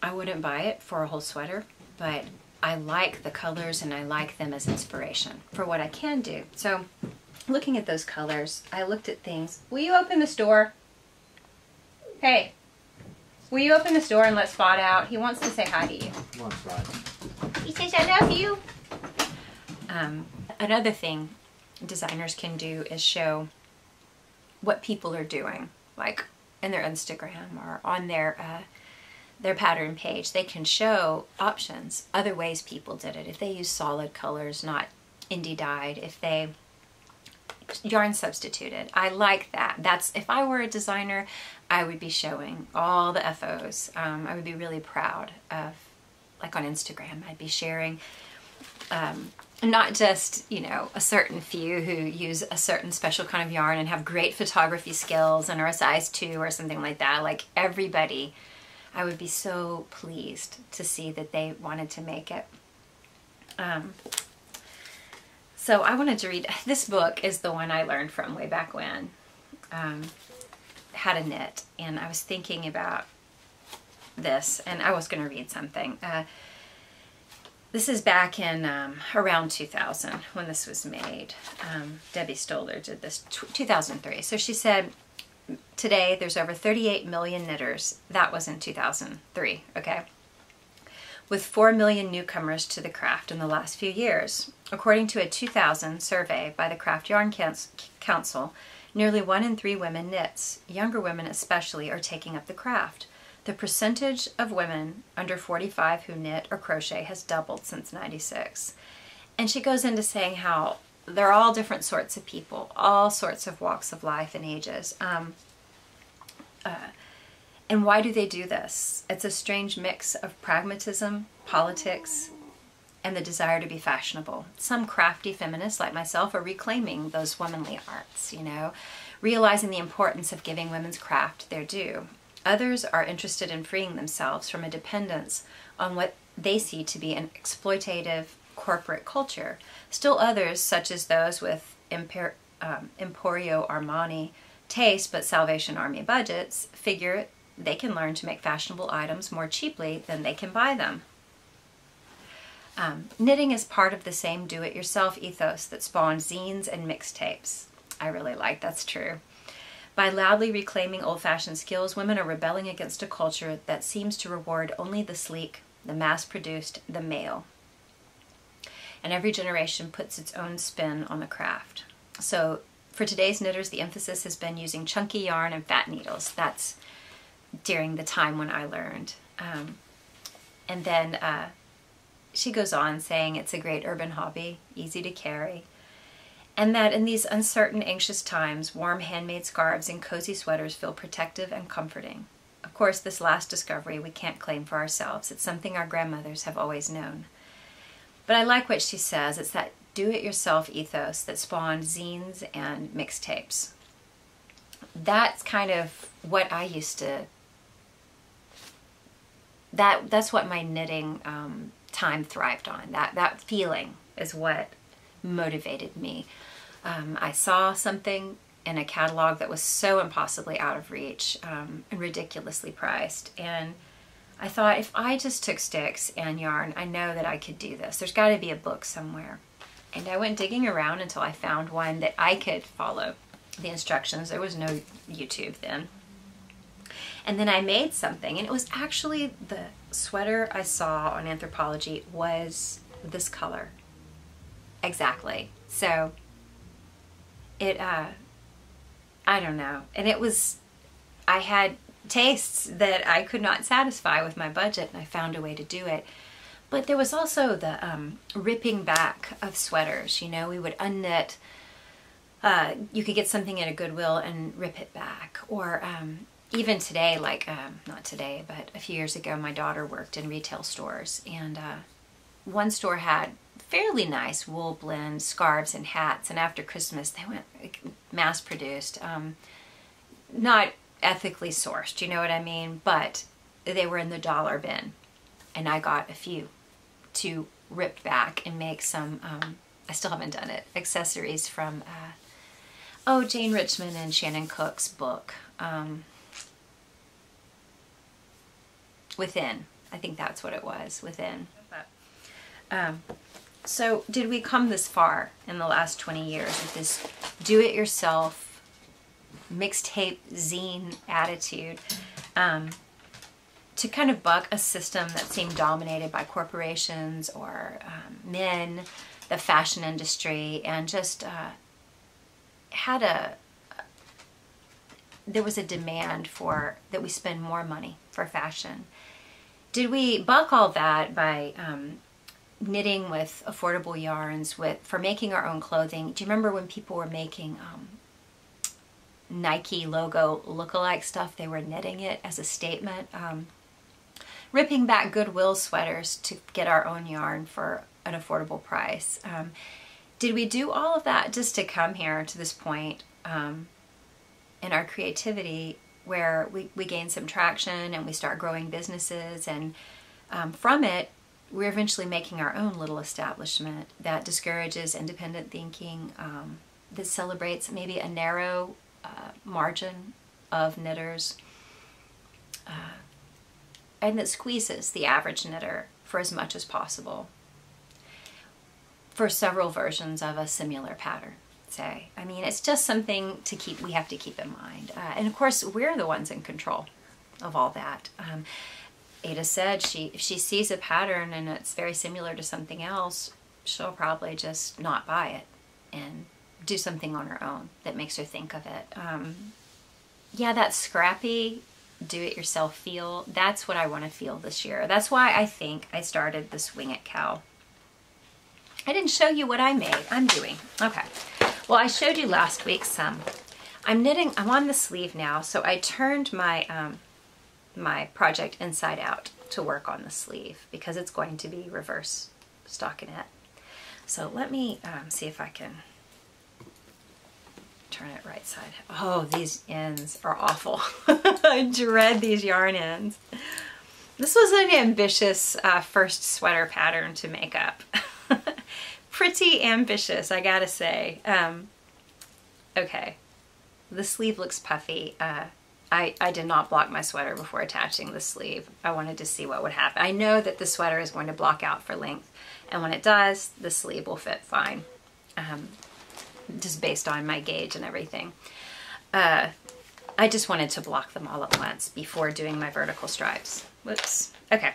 I wouldn't buy it for a whole sweater, but I like the colors and I like them as inspiration for what I can do. So looking at those colors, I looked at things. Will you open this door? Hey, will you open this door and let Spot out? He wants to say hi to you. Come on, Spot. He says, I love you. Another thing designers can do is show what people are doing, like in their Instagram or on their pattern page. They can show options, other ways people did it. If they use solid colors, not indie dyed, if they yarn substituted. I like that. That's, if I were a designer, I would be showing all the ethos. I would be really proud of, like on Instagram, I'd be sharing not just, you know, a certain few who use a certain special kind of yarn and have great photography skills and are a size 2 or something like that. Like everybody, I would be so pleased to see that they wanted to make it. So I wanted to read, this book is the one I learned from way back when, How to Knit, and I was thinking about this, and I was going to read something. This is back in around 2000 when this was made. Debbie Stoller did this, 2003. So she said, today there's over 38 million knitters. That was in 2003, okay? With 4 million newcomers to the craft in the last few years. According to a 2000 survey by the Craft Yarn Council, Nearly 1 in 3 women knits. Younger women especially are taking up the craft. The percentage of women under 45 who knit or crochet has doubled since '96. And she goes into saying how they're all different sorts of people, all sorts of walks of life and ages. And why do they do this? It's a strange mix of pragmatism, politics, and the desire to be fashionable. Some crafty feminists like myself are reclaiming those womanly arts, you know, realizing the importance of giving women's craft their due. Others are interested in freeing themselves from a dependence on what they see to be an exploitative corporate culture. Still others, such as those with Emporio Armani taste but Salvation Army budgets, figure they can learn to make fashionable items more cheaply than they can buy them. Knitting is part of the same do-it-yourself ethos that spawned zines and mixtapes. I really like that's true. By loudly reclaiming old-fashioned skills, women are rebelling against a culture that seems to reward only the sleek, the mass-produced, the male. And every generation puts its own spin on the craft. So for today's knitters, the emphasis has been using chunky yarn and fat needles. That's during the time when I learned. And then she goes on saying it's a great urban hobby, easy to carry, and that in these uncertain, anxious times, warm handmade scarves and cozy sweaters feel protective and comforting. Of course, this last discovery we can't claim for ourselves. It's something our grandmothers have always known. But I like what she says. It's that do-it-yourself ethos that spawned zines and mixtapes. That's kind of what I used to... That's what my knitting time thrived on. That feeling is what motivated me. I saw something in a catalog that was so impossibly out of reach and ridiculously priced, and I thought, if I just took sticks and yarn, I know that I could do this. There's got to be a book somewhere. And I went digging around until I found one that I could follow the instructions. There was no YouTube then. And then I made something, and it was actually the sweater I saw on Anthropology was this color. Exactly. So it, I don't know. And it was, I had tastes that I could not satisfy with my budget, and I found a way to do it. But there was also the ripping back of sweaters. You know, we would unknit. You could get something at a Goodwill and rip it back. Or even today, like, not today, but a few years ago, my daughter worked in retail stores. And one store had fairly nice wool blend scarves and hats. And after Christmas, they went mass-produced. Not ethically sourced, you know what I mean? But they were in the dollar bin. And I got a few to rip back and make some, I still haven't done it, accessories from, Jane Richmond and Shannon Cook's book, Within. I think that's what it was, Within. So did we come this far in the last 20 years with this do-it-yourself mixtape zine attitude to kind of buck a system that seemed dominated by corporations or men, the fashion industry, and just there was a demand for that we spend more money for fashion. Did we buck all that by knitting with affordable yarns, for making our own clothing? Do you remember when people were making Nike logo look-alike stuff? They were knitting it as a statement. Ripping back Goodwill sweaters to get our own yarn for an affordable price. Did we do all of that just to come here to this point in our creativity where we gain some traction and we start growing businesses, and from it we're eventually making our own little establishment that discourages independent thinking, that celebrates maybe a narrow margin of knitters, and that squeezes the average knitter for as much as possible for several versions of a similar pattern, say. I mean, it's just something we have to keep in mind. And of course, we're the ones in control of all that. Ada said if she sees a pattern and it's very similar to something else, she'll probably just not buy it and do something on her own that makes her think of it. Yeah, that scrappy, do-it-yourself feel, that's what I want to feel this year. That's why I think I started this Wing It cow. I didn't show you what I made. I'm doing. Okay. Well, I showed you last week some. I'm knitting. I'm on the sleeve now, so I turned my my project inside out to work on the sleeve because it's going to be reverse stockinette. So let me see if I can turn it right side. Oh, these ends are awful. I dread these yarn ends. This was an ambitious first sweater pattern to make up. Pretty ambitious, I gotta say. Okay, the sleeve looks puffy. I did not block my sweater before attaching the sleeve. I wanted to see what would happen. I know that the sweater is going to block out for length, and when it does, the sleeve will fit fine, just based on my gauge and everything. I just wanted to block them all at once before doing my vertical stripes. Whoops. Okay,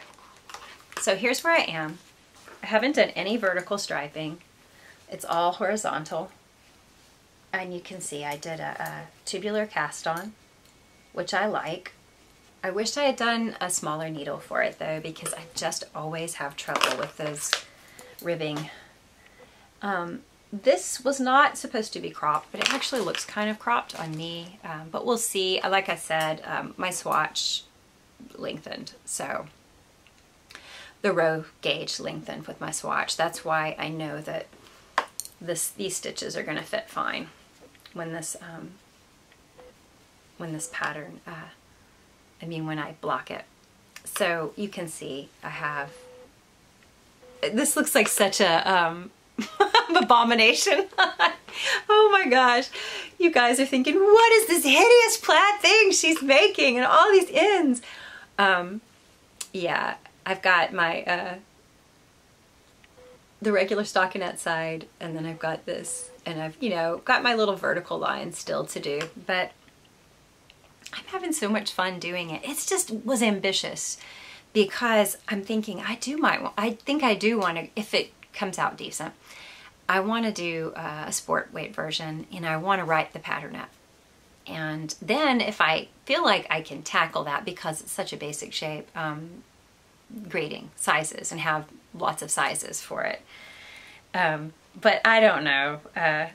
so here's where I am. I haven't done any vertical striping. It's all horizontal. And you can see I did a tubular cast on, which I like. I wished I had done a smaller needle for it though, because I just always have trouble with those ribbing. This was not supposed to be cropped, but it actually looks kind of cropped on me. But we'll see. Like I said, my swatch lengthened, so the row gauge lengthened with my swatch. That's why I know that these stitches are going to fit fine when this pattern, when I block it. So you can see I have, this looks like such a abomination. Oh my gosh, you guys are thinking, what is this hideous plaid thing she's making and all these ends? Yeah, I've got my the regular stockinette side, and then I've got this, and I've, you know, got my little vertical line still to do, but I'm having so much fun doing it. It's just was ambitious because I'm thinking I think I do want to, if it comes out decent, I want to do a sport weight version, and I want to write the pattern up. And then if I feel like I can tackle that, because it's such a basic shape, grading sizes and have lots of sizes for it. But I don't know. And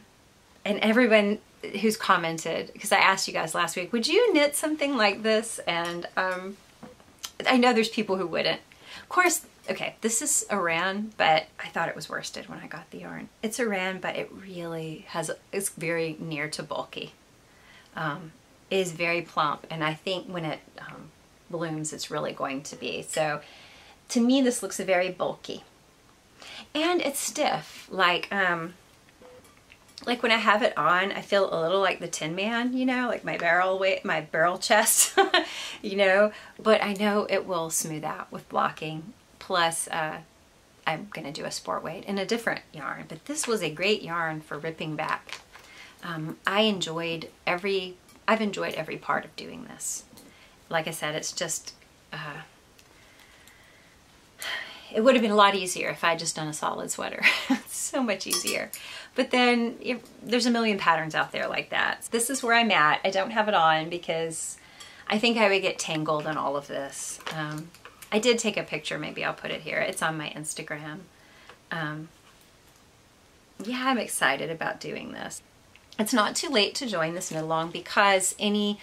everyone who's commented, because I asked you guys last week, would you knit something like this? And I know there's people who wouldn't. Of course, okay, this is Iran, but I thought it was worsted when I got the yarn. It's Iran, but it really it's very near to bulky. It is very plump, and I think when it blooms, it's really going to be. So to me, this looks very bulky. And it's stiff, like when I have it on, I feel a little like the Tin Man, you know, like my barrel weight, my barrel chest, you know, but I know it will smooth out with blocking. Plus, I'm going to do a sport weight in a different yarn, but this was a great yarn for ripping back. I've enjoyed every part of doing this. Like I said, it's just, it would have been a lot easier if I had just done a solid sweater. So much easier. But then there's a million patterns out there like that. This is where I'm at. I don't have it on because I think I would get tangled in all of this. I did take a picture. Maybe I'll put it here. It's on my Instagram. Yeah, I'm excited about doing this. It's not too late to join this knit along, because anything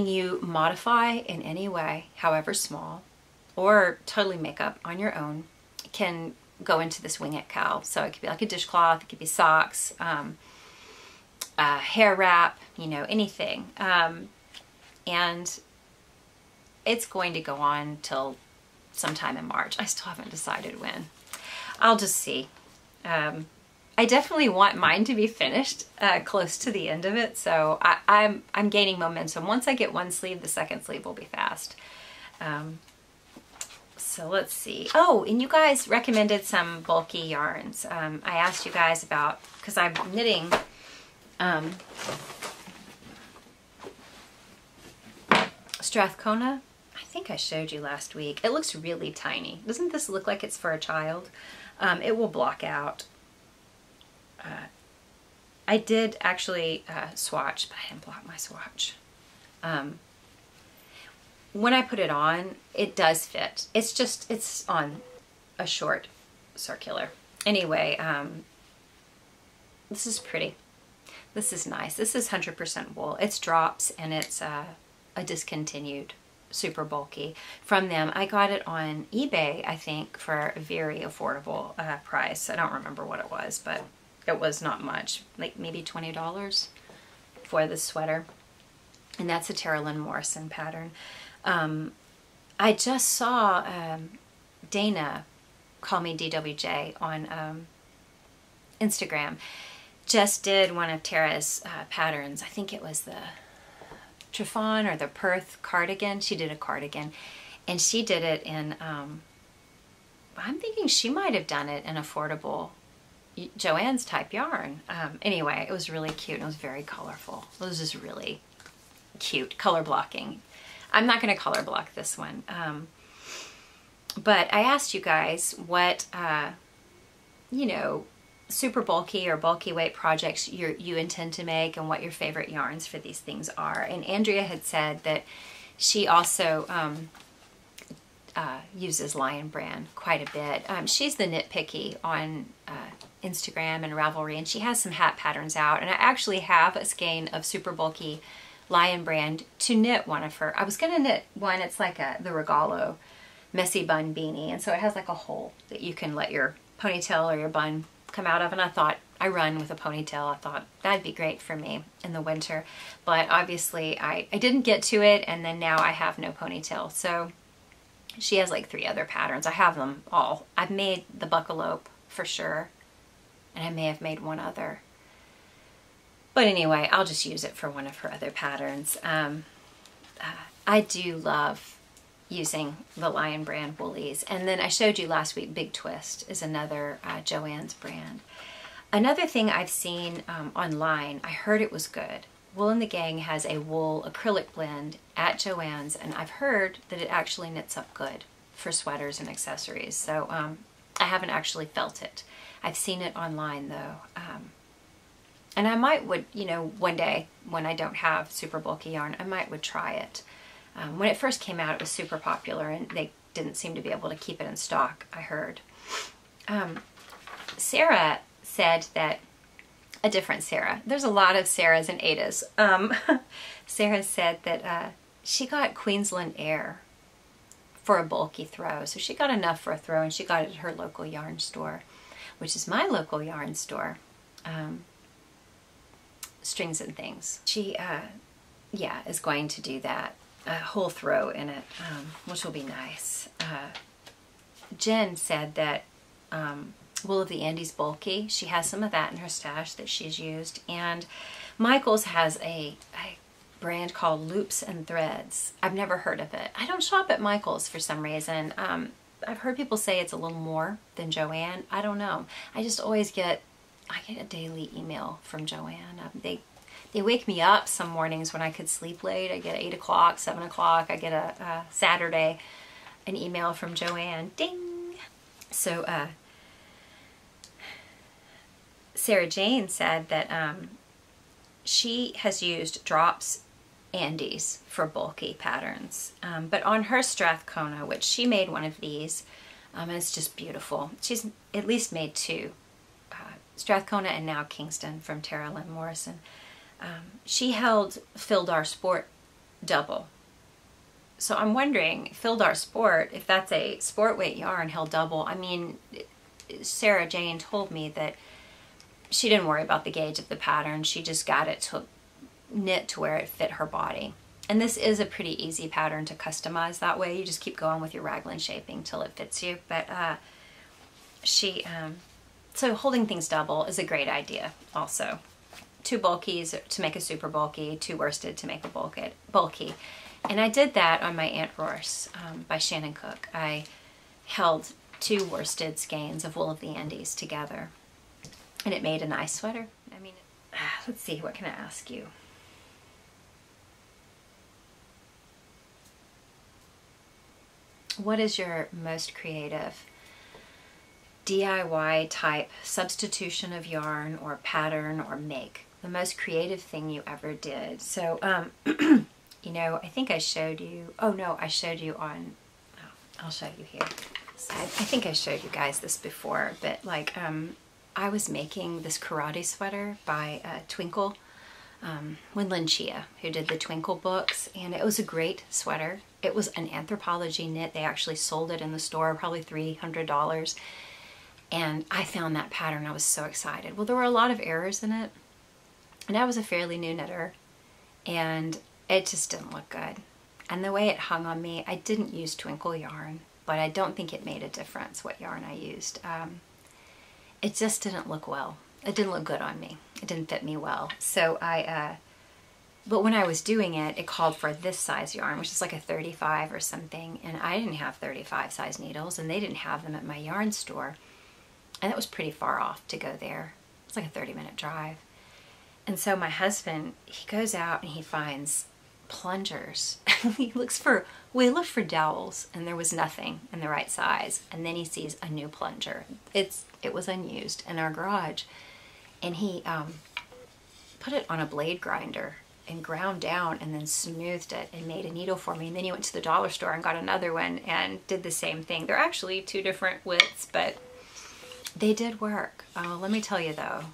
you modify in any way, however small, or totally make up on your own, can go into this Wing It cow. So it could be like a dishcloth, it could be socks, hair wrap, you know, anything. And it's going to go on till sometime in March. I still haven't decided when. I'll just see. I definitely want mine to be finished close to the end of it, so I'm gaining momentum. Once I get one sleeve, the second sleeve will be fast. So let's see. Oh, and you guys recommended some bulky yarns. I asked you guys about, because I'm knitting Strathcona. I think I showed you last week. It looks really tiny. Doesn't this look like it's for a child? It will block out. I did actually swatch, but I didn't block my swatch. When I put it on, it does fit. It's on a short circular. Anyway, this is pretty. This is nice. This is 100% wool. It's drops, and it's a discontinued, super bulky from them. I got it on eBay, I think, for a very affordable price. I don't remember what it was, but it was not much, like maybe $20 for this sweater. And that's a Tara Lynn Morrison pattern. I just saw Dana, call me DWJ, on Instagram, just did one of Tara's patterns. I think it was the chiffon or the Perth cardigan. She did a cardigan, and she did it in, I'm thinking she might have done it in affordable Joann's type yarn. Anyway, it was really cute, and it was very colorful. It was just really cute. Color blocking. I'm not going to color block this one. But I asked you guys what, you know, super bulky or bulky weight projects you intend to make, and what your favorite yarns for these things are. And Andrea had said that she also uses Lion Brand quite a bit. She's the Nitpicky on Instagram and Ravelry, and she has some hat patterns out. And I actually have a skein of super bulky Lion Brand to knit one of her. I was going to knit one, it's like the Regalo messy bun beanie, and so it has like a hole that you can let your ponytail or your bun come out of, and I thought, I run with a ponytail, I thought that'd be great for me in the winter, but obviously I didn't get to it, and then now I have no ponytail. So she has like 3 other patterns. I have them all. I've made the Buckalope for sure, and I may have made one other. But anyway, I'll just use it for one of her other patterns. I do love using the Lion Brand woolies. And then I showed you last week, Big Twist is another Joann's brand. Another thing I've seen online, I heard it was good. Wool and the Gang has a wool acrylic blend at Joann's, and I've heard that it actually knits up good for sweaters and accessories. So I haven't actually felt it. I've seen it online though. And I would, you know, one day when I don't have super bulky yarn, I would try it. When it first came out, it was super popular, and they didn't seem to be able to keep it in stock, I heard. Sarah said that, a different Sarah, there's a lot of Sarahs and Adas. Sarah said that she got Queensland Air for a bulky throw. So she got enough for a throw, and she got it at her local yarn store, which is my local yarn store. Strings and Things. She, yeah, is going to do that. A whole throw in it, which will be nice. Jen said that Wool of the Andes bulky. She has some of that in her stash that she's used. And Michael's has a brand called Loops and Threads. I've never heard of it. I don't shop at Michael's for some reason. I've heard people say it's a little more than Joann. I don't know. I just always get a daily email from Joann. They wake me up some mornings when I could sleep late. I get 8 o'clock, 7 o'clock. I get a Saturday, an email from Joann. Ding! So Sarah Jane said that she has used Drops Andes for bulky patterns. But on her Strathcona, which she made one of these, and it's just beautiful. She's at least made 2. Strathcona and now Kingston from Tara Lynn Morrison. She held Fildar Sport double. So I'm wondering, Fildar Sport, if that's a sport weight yarn held double, I mean, Sarah Jane told me that she didn't worry about the gauge of the pattern. She just got it to knit to where it fit her body. And this is a pretty easy pattern to customize that way. You just keep going with your raglan shaping till it fits you. But so holding things double is a great idea also. 2 bulkies to make a super bulky, 2 worsted to make a bulky. And I did that on my Aunt Roarse by Shannon Cook. I held 2 worsted skeins of Wool of the Andes together, and it made a nice sweater. I mean, let's see, what can I ask you? What is your most creative DIY type substitution of yarn or pattern or make. The most creative thing you ever did. So, you know, I think I showed you, oh no, I showed you on, oh, I'll show you here. So I think I showed you guys this before, but like, I was making this karate sweater by Twinkle, Winland Chia, who did the Twinkle books, and it was a great sweater. It was an anthropology knit. They actually sold it in the store, probably $300. And I found that pattern. I was so excited. Well, there were a lot of errors in it, and I was a fairly new knitter, and it just didn't look good. And the way it hung on me, I didn't use Twinkle yarn, but I don't think it made a difference what yarn I used. It just didn't look well. It didn't look good on me. It didn't fit me well. So but when I was doing it, it called for this size yarn, which is like a 35 or something, and I didn't have 35 size needles, and they didn't have them at my yarn store. And it was pretty far off to go there. It's like a 30-minute drive. And so my husband, he goes out and he finds plungers. We looked for dowels, and there was nothing in the right size. And then he sees a new plunger. It was unused in our garage. And he put it on a blade grinder and ground down and then smoothed it and made a needle for me. And then he went to the dollar store and got another one and did the same thing. They're actually two different widths, but they did work. Let me tell you though,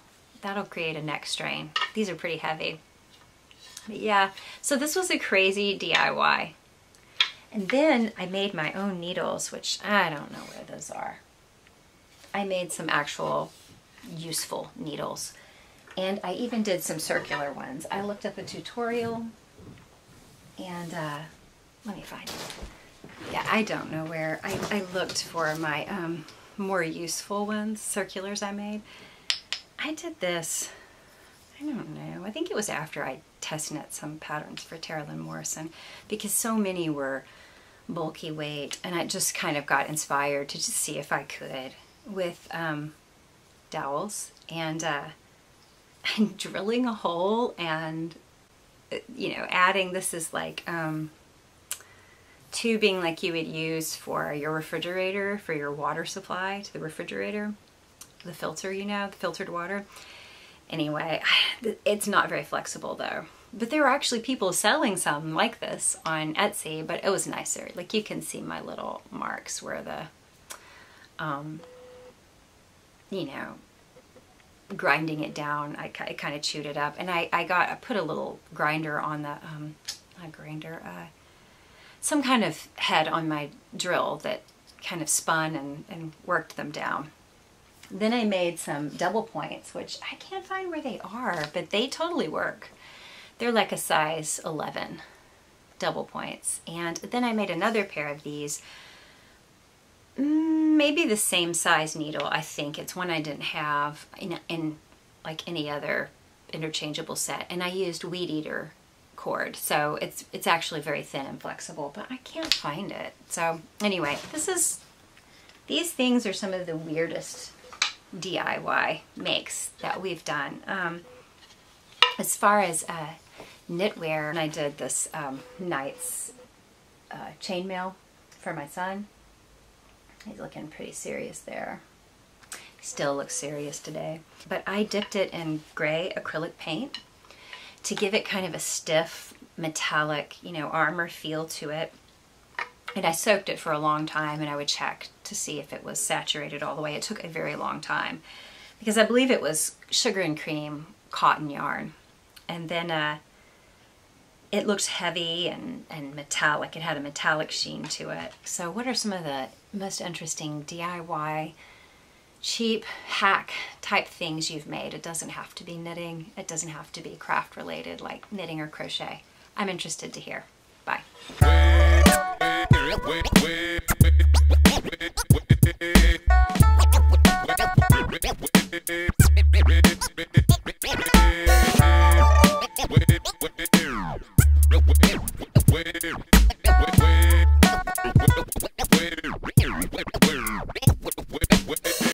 that'll create a neck strain. These are pretty heavy. But yeah, so this was a crazy DIY. And then I made my own needles, which I don't know where those are. I made some actual useful needles. And I even did some circular ones. I looked up a tutorial and let me find it. Yeah, I don't know where. I looked for my more useful ones, circulars I made. I did this, I don't know, I think it was after I test knit some patterns for Tara Lynn Morrison, because so many were bulky weight, and I just kind of got inspired to just see if I could with dowels and drilling a hole and, you know, adding, this is like tubing like you would use for your refrigerator, for your water supply to the refrigerator, the filter, you know, the filtered water. Anyway, it's not very flexible though. But there were actually people selling some like this on Etsy, but it was nicer. Like you can see my little marks where the, you know, grinding it down, I kind of chewed it up. And I put a little grinder on the, not grinder, some kind of head on my drill that kind of spun and worked them down. Then I made some double points, which I can't find where they are, but they totally work. They're like a size 11 double points. And then I made another pair of these, maybe the same size needle. I think it's one I didn't have in like any other interchangeable set. And I used Weed Eater cord, so it's actually very thin and flexible, but I can't find it. So anyway, these things are some of the weirdest DIY makes that we've done. As far as knitwear, I did this Knight's chainmail for my son. He's looking pretty serious there. He still looks serious today. But I dipped it in gray acrylic paint to give it kind of a stiff, metallic, you know, armor feel to it. And I soaked it for a long time, and I would check to see if it was saturated all the way. It took a very long time because I believe it was sugar and cream cotton yarn. And then it looked heavy and metallic. It had a metallic sheen to it. So what are some of the most interesting DIY, cheap hack type things you've made? It doesn't have to be knitting. It doesn't have to be craft related like knitting or crochet. I'm interested to hear. Bye.